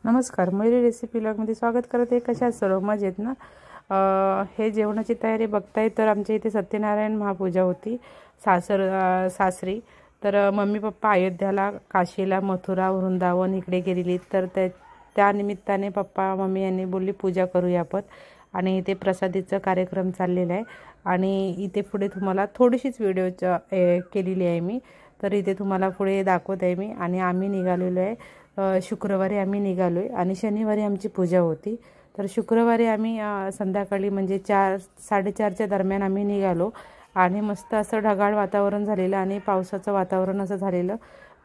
नमस्कार, मयुरी रेसिपी व्लॉगमध्ये स्वागत करते। कशा सर्व मजेत ना। हे जेवणाची तयारी बघताय तर आमच्या इथे सत्यनारायण महापूजा होती सासरी। तर मम्मी पप्पा अयोध्याला, काशीला, मथुरा, वृंदावन इकडे गेलेली। तर त्या निमित्ताने पप्पा मम्मी यांनी बोलली पूजा करूया आपण। आणि इथे प्रसादीचा कार्यक्रम चाललेला आहे। आणि इथे पुढे तुम्हाला थोडीशीच व्हिडिओ केलेली आहे मी। तर इथे तुम्हाला पुढे दाखवत आहे मी। आणि आम्ही निघालेलो आहे, शुक्रवारी आम्ही निघालोय आणि शनिवारी आमची पूजा होती। तर शुक्रवारी आम्ही संध्याकाळी म्हणजे 4-4:30च्या दरम्यान आम्ही निघालो। आणि मस्त असं ढगाळ वातावरण झालेलं आणि पावसाचं वातावरण असं झालेलं।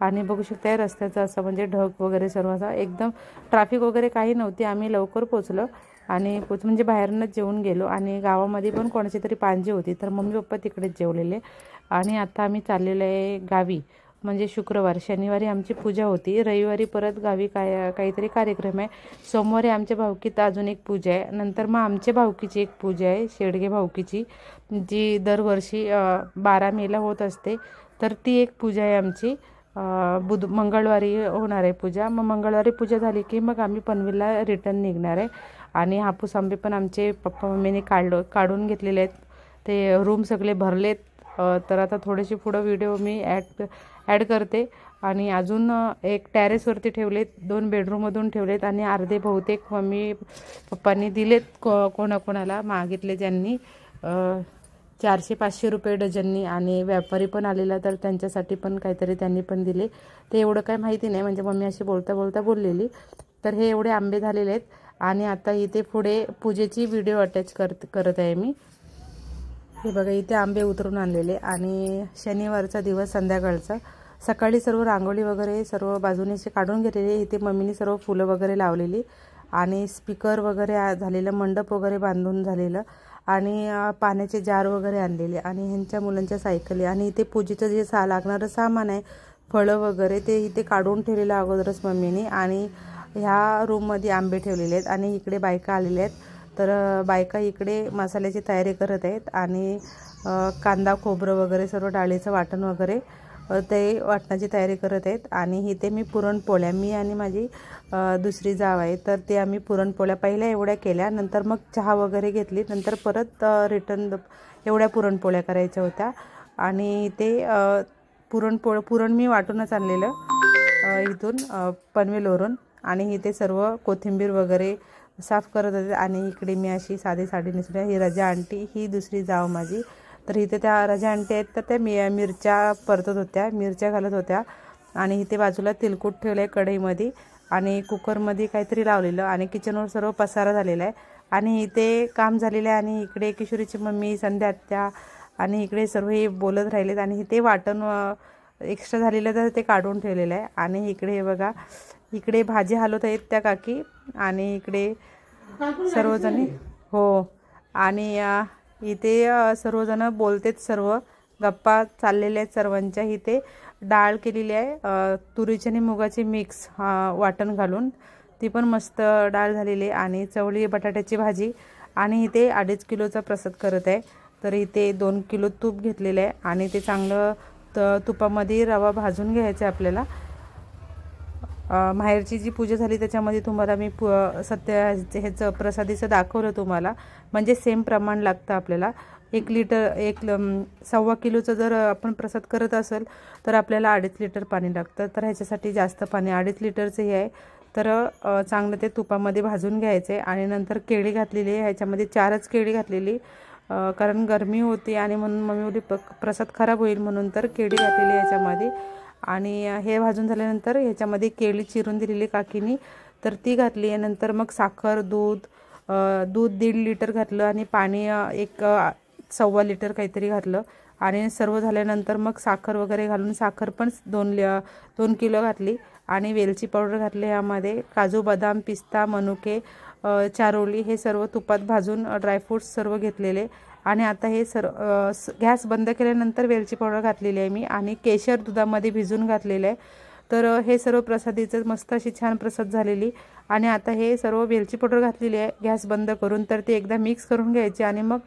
आणि बघू शकता रस्त्याचं असं म्हणजे ढग वगैरे सर्व असं एकदम ट्रॅफिक वगैरे काही नव्हती। आम्ही लवकर पोचलो आणि म्हणजे बाहेरनंच जेवून गेलो। आणि गावामध्ये पण कोणाची तरी पांजी होती, तर मम्मी पप्पा तिकडेच जेवलेले। आणि आता आम्ही चाललेलो आहे गावी। म्हणजे शुक्रवार शनिवारी आमची पूजा होती, रविवारी परत गावी काहीतरी कार्यक्रम आहे। सोमवारी आमच्या भावकीत अजून एक पूजा आहे। नंतर मग आमच्या भावकीची एक पूजा आहे, शेडगे भावकीची, जी दरवर्षी 12 मेला होत असते। तर ती एक पूजा आहे आमची। मंगळवारी होणार आहे पूजा। मग मंगळवारी पूजा झाली की मग आम्ही पनवेलला रिटर्न निघणार आहे। आणि हापूस आंबे पण आमचे पप्पा मम्मीने काढून घेतलेले आहेत। ते रूम सगळे भरलेत। तर आता थोडेसे पुढं व्हिडिओ मी ॲड करते। आणि अजून एक टेरेसवरती ठेवलेत, 2 बेडरूममधून ठेवलेत आणि अर्धे बहुतेक मम्मी पप्पांनी दिलेत कोणाकोणाला मागितले ज्यांनी। 400-500 रुपये डझननी। आणि व्यापारी पण आलेला तर त्यांच्यासाठी पण काहीतरी त्यांनी पण दिले। ते एवढं काय माहिती नाही, म्हणजे मम्मी अशी बोलता बोललेली। तर हे एवढे आंबे झालेले आहेत। आणि आता इथे पुढे पूजेची व्हिडिओ अटॅच करत आहे मी। हे बघा इथे आंबे उतरून आणलेले। आणि शनिवारचा दिवस संध्याकाळचा, सकाळी सर्व रांगोळी वगैरे सर्व बाजूने काढून घेतलेली। इथे मम्मीने सर्व फुलं वगैरे लावलेली आणि स्पीकर वगैरे झालेलं, मंडप वगैरे बांधून झालेलं आणि पाण्याचे जार वगैरे आणलेले आणि ह्यांच्या मुलांच्या सायकली। आणि इथे पूजेचं जे लागणारं सामान आहे, फळं वगैरे, ते इथे काढून ठेवलेलं अगोदरच मम्मीने। आणि ह्या रूममध्ये आंबे ठेवलेले आहेत आणि इकडे बायका आलेल्या आहेत। तर बायका इकडे मसाल्याची तयारी करत आहेत आणि कांदा खोबरं वगैरे सर्व डाळीचं वाटण वगैरे ते वाटणाची तयारी करत आहेत। आणि इथे मी पुरणपोळ्या, मी आणि माझी दुसरी जाव आहे, तर ते आम्ही पुरणपोळ्या पहिल्या एवढ्या केल्या, नंतर मग चहा वगैरे घेतली, नंतर परत रिटर्न एवढ्या पुरणपोळ्या करायच्या होत्या। आणि ते पुरण मी वाटूनच आणलेलं इथून पनवेलवरून। आणि इथे सर्व कोथिंबीर वगैरे साफ करत होते। आणि इकडे मी अशी साधी साडी नेसली, ही रजा आंटी, ही दुसरी जाव माझी। तर इथे त्या रजा आंटी आहेत, तर त्या मिरच्या परतत होत्या, मिरच्या घालत होत्या। आणि इथे बाजूला तिलकूट ठेवलं आहे कढईमध्ये आणि कुकरमध्ये काहीतरी लावलेलं आणि किचनवर सर्व पसारा झालेला आहे। आणि इथे काम झालेलं आहे। आणि इकडे किशोरीची मम्मी, संध्या आत्या आणि इकडे सर्व हे बोलत राहिलेत। आणि इथे वाटण एक्स्ट्रा झालेलं तर ते काढून ठेवलेलं आहे। आणि इकडे हे बघा, इकडे भाजी हलवत आहेत त्या काकी आणि इकडे सर्वजण हो। आणि इथे सर्वजण बोलतेत, सर्व गप्पा चाललेल्या आहेत सर्वांच्या। इथे डाळ केलेली आहे, तुरीची आणि मुगाची मिक्स वाटण घालून, ती पण मस्त डाळ झालेली आहे। आणि चवळी बटाट्याची भाजी। आणि इथे 2.5 किलोचा प्रसाद करत आहे। तर इथे 2 किलो तूप घेतलेलं आहे आणि ते चांगलं तुपामध्ये रवा भाजून घ्यायचं आहे आपल्याला। माहेरची जी पूजा झाली त्याच्यामध्ये तुम्हाला मी ह्याचं प्रसादीचं दाखवलं तुम्हाला, म्हणजे सेम प्रमाण लागतं आपल्याला। 1 लिटर 1.25 किलोचं जर आपण प्रसाद करत असेल तर आपल्याला 2.5 लिटर पाणी लागतं। तर ह्याच्यासाठी जास्त पाणी 2.5 लिटरचं हे आहे। तर चांगलं ते तुपामध्ये भाजून घ्यायचं आहे। आणि नंतर केळी घातलेली आहे, ह्याच्यामध्ये 4च केळी घातलेली, कारण गरमी होती आणि म्हणून मम्मी बोलली प्रसाद खराब होईल म्हणून, तर केळी घातलेली ह्याच्यामध्ये। आणि हे भाजून झाल्यानंतर ह्याच्यामध्ये केळी चिरून दिलेली काकीनी, तर ती घातली आहे। नंतर मग साखर, दूध 1.5 लिटर घातलं आणि पाणी 1.25 लिटर काहीतरी घातलं। आणि सर्व झाल्यानंतर मग साखर वगैरे घालून, साखर पण 2 किलो घातली। आणि वेलची पावडर घातली, यामध्ये काजू, बदाम, पिस्ता, मनुके, चारोली हे सर्व तुपात भाजून ड्रायफ्रूट्स सर्व घेतलेले। आणि आता हे गॅस बंद केल्यानंतर वेलची पावडर घातलेली आहे मी आणि केशर दुधामध्ये भिजून घातलेलं आहे। तर हे सर्व प्रसादीचं मस्त अशी छान प्रसाद झालेली। आणि आता हे सर्व वेलची पावडर घातलेली आहे गॅस बंद करून, तर ते एकदा मिक्स करून घ्यायचे आणि मग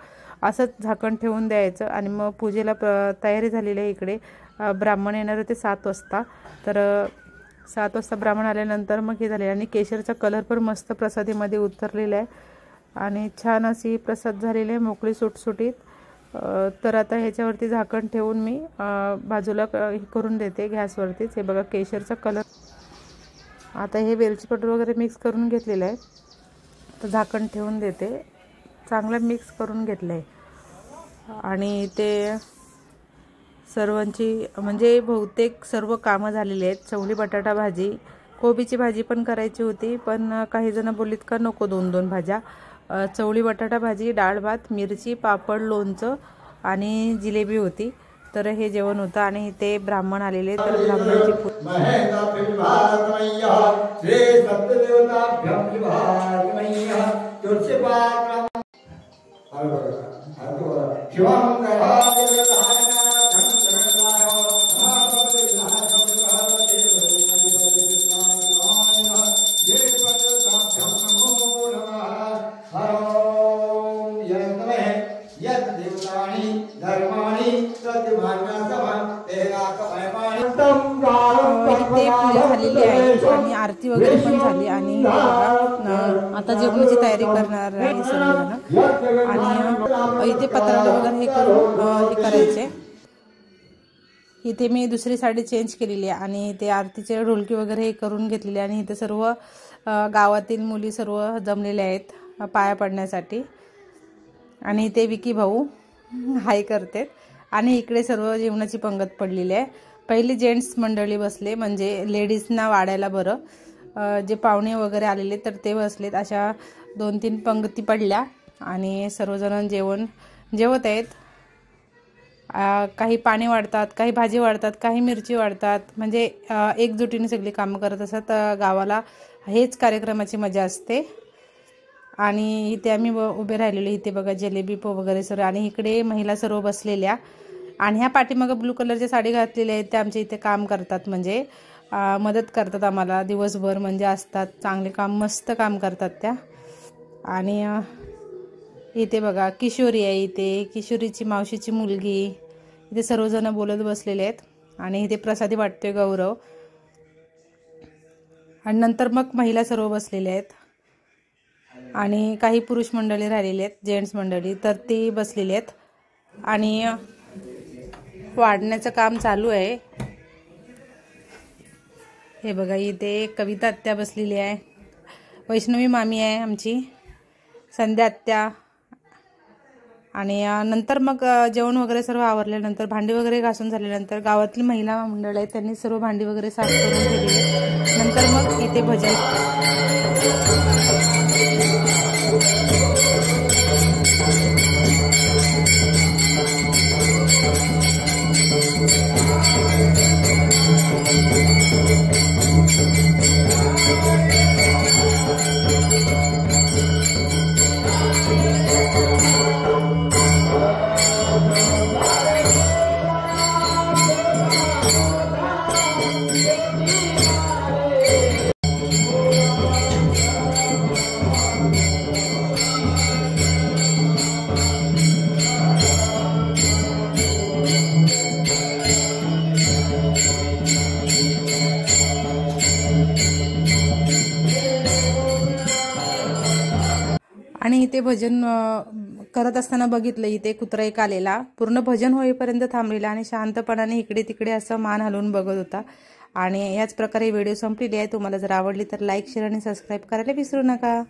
असंच झाकण ठेवून द्यायचं। आणि मग पूजेला तयारी झालेली आहे। इकडे ब्राह्मण येणार होते 7 वाजता, तर 7 वाजता ब्राह्मण आल्यानंतर मग हे झाले आणि केशरचा कलर पण मस्त प्रसादीमध्ये उतरलेला आहे आणि छान अशी प्रसाद झालेली आहे, मोकळी सुटसुटीत। तर आता ह्याच्यावरती झाकण ठेवून मी बाजूला हे करून देते गॅसवरतीच। हे बघा केशरचा कलर। आता हे वेलची पावडर वगैरे मिक्स करून घेतलेलं आहे, तर झाकण ठेवून देते। चांगलं मिक्स करून घेतलं आहे आणि ते सर्वांची म्हणजे बहुतेक सर्व कामं झालेली आहेत। चवली बटाटा भाजी, कोबीची भाजी पण करायची होती, पण काही जण बोललीत का नको 2-2 भाज्या। चवली बटाटा भाजी, डाळ भात, मिरची, पापड, लोणचं आणि जिलेबी होती। तर हे जेवण होतं आणि ते ब्राह्मण आलेले, तर ब्राह्मणांची झालेली आहे आणि आरती वगैरे पण झाली आणि आता जेवणाची तयारी करणार आहे सर्वजण। आणि इथे पत्रावळी वगैरे हे करून हे करायचे। इथे मी दुसरी साडी चेंज केलेली आहे आणि ते आरतीचे ढोलकी वगैरे हे करून घेतलेले आणि इथे सर्व गावातील मुली सर्व जमलेले आहेत पाया पडण्यासाठी। आणि इथे विकी भाऊ हाय करतात आणि इकडे सर्व जेवणाची पंगत पडलेली आहे। पहिली जेंट्स मंडळी बसले, म्हणजे लेडीजना वाढायला बरं जे पाहुणे वगैरे आलेले तर ते बसलेत। अशा 2-3 पंगती पडल्या आणि सर्वजण जेवत आहेत। काही पाणी वाढतात, काही भाजी वाढतात, काही मिरची वाढतात, म्हणजे एकजुटीने सगळी कामं करत असतात। गावाला हेच कार्यक्रमाची मजा असते। आणि इथे आम्ही उभे राहिलेलो, इथे बघा जिलेबी वगैरे सर्व, आणि इकडे महिला सर्व बसलेल्या आणि ह्या पाठीमागं ब्लू कलरची साडी घातलेली आहे त्या आमच्या इथे काम करतात, म्हणजे मदत करतात आम्हाला दिवसभर, म्हणजे असतात चांगले काम, मस्त काम करतात त्या। आणि इथे बघा किशोरी आहे, इथे किशोरीची मावशीची मुलगी, इथे सर्वजण बोलत बसलेले आहेत आणि इथे प्रसादी वाटतोय गौरव। आणि नंतर मग महिला सर्व बसलेले आहेत आणि काही पुरुष मंडळी राहिलेले आहेत, जेंट्स मंडळी तर ती बसलेली आहेत आणि वाढण्याचं काम चालू आहे। हे बघा इथे कविता आत्या बसलेली आहे, वैष्णवी मामी आहे आमची, संध्या आत्या। आणि नंतर मग जेवण वगैरे सर्व आवरल्यानंतर भांडी वगैरे घासून झाल्यानंतर गावातली महिला मंडळ आहे त्यांनी सर्व भांडी वगैरे साफ करून ठेवली। नंतर मग इथे भजन आणि इथे भजन करत असताना बघितलं इथे कुत्रा एक आलेला, पूर्ण भजन होईपर्यंत थांबलेला आणि शांतपणाने इकडे तिकडे असं मान हलवून बघत होता। आणि याच प्रकारे व्हिडिओ संपलेली आहे। तुम्हाला जर आवडली तर लाईक, शेअर आणि सबस्क्राईब करायला विसरू नका।